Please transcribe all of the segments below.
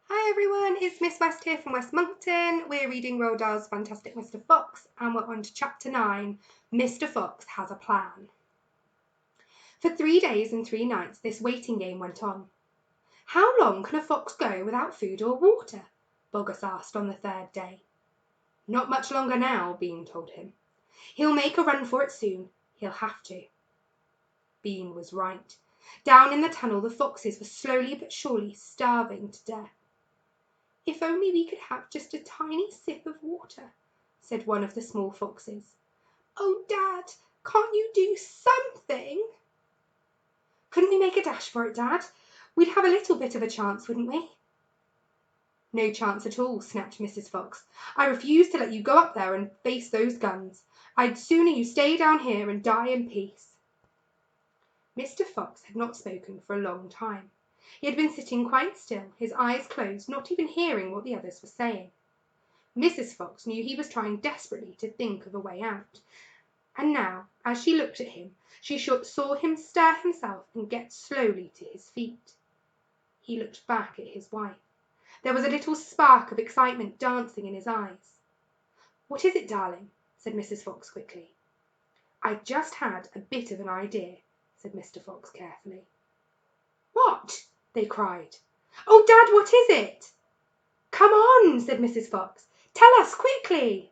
Hi everyone, it's Miss West here from West Monkton. We're reading Roald Dahl's Fantastic Mr. Fox and we're on to Chapter 9, Mr. Fox Has a Plan. For 3 days and 3 nights this waiting game went on. How long can a fox go without food or water? Boggis asked on the 3rd day. Not much longer now, Bean told him. He'll make a run for it soon. He'll have to. Bean was right. Down in the tunnel the foxes were slowly but surely starving to death. If only we could have just a tiny sip of water, said one of the small foxes. Oh, Dad, can't you do something? Couldn't we make a dash for it, Dad? We'd have a little bit of a chance, wouldn't we? No chance at all, snapped Mrs. Fox. I refuse to let you go up there and face those guns. I'd sooner you stay down here and die in peace. Mr. Fox had not spoken for a long time. He had been sitting quite still, his eyes closed, not even hearing what the others were saying. Mrs. Fox knew he was trying desperately to think of a way out, and now, as she looked at him, she saw him stir himself and get slowly to his feet. He looked back at his wife. There was a little spark of excitement dancing in his eyes. What is it, darling? Said Mrs. Fox quickly. I've just had a bit of an idea, said Mr. Fox carefully. What? They cried. Oh, Dad, what is it? Come on, said Mrs. Fox. Tell us quickly.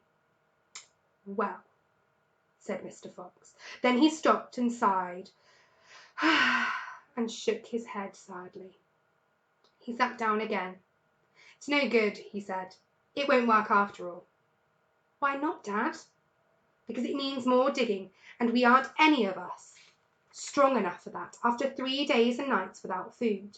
Well, said Mr. Fox. Then he stopped and sighed and shook his head sadly. He sat down again. It's no good, he said. It won't work after all. Why not, Dad? Because it means more digging, and we aren't any of us strong enough for that after 3 days and nights without food.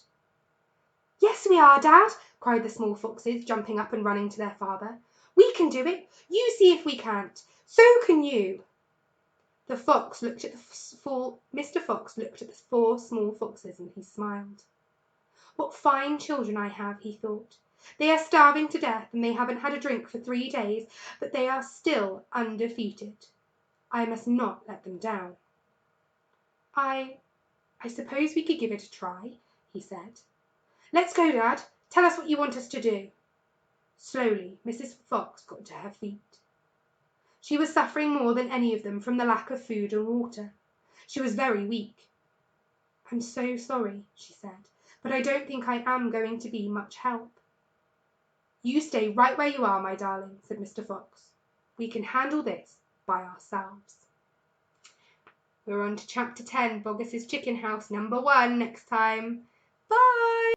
Yes, we are, Dad, cried the small foxes, jumping up and running to their father. We can do it. You see if we can't. So can you. Mr. Fox looked at the 4 small foxes and he smiled. What fine children I have, he thought. They are starving to death and they haven't had a drink for 3 days, but they are still undefeated. I must not let them down. I suppose we could give it a try, he said. Let's go, Dad. Tell us what you want us to do. Slowly, Mrs. Fox got to her feet. She was suffering more than any of them from the lack of food and water. She was very weak. I'm so sorry, she said, but I don't think I am going to be much help. You stay right where you are, my darling, said Mr. Fox. We can handle this by ourselves. We're on to Chapter 10, Boggis's Chicken House, number 1, next time. Bye!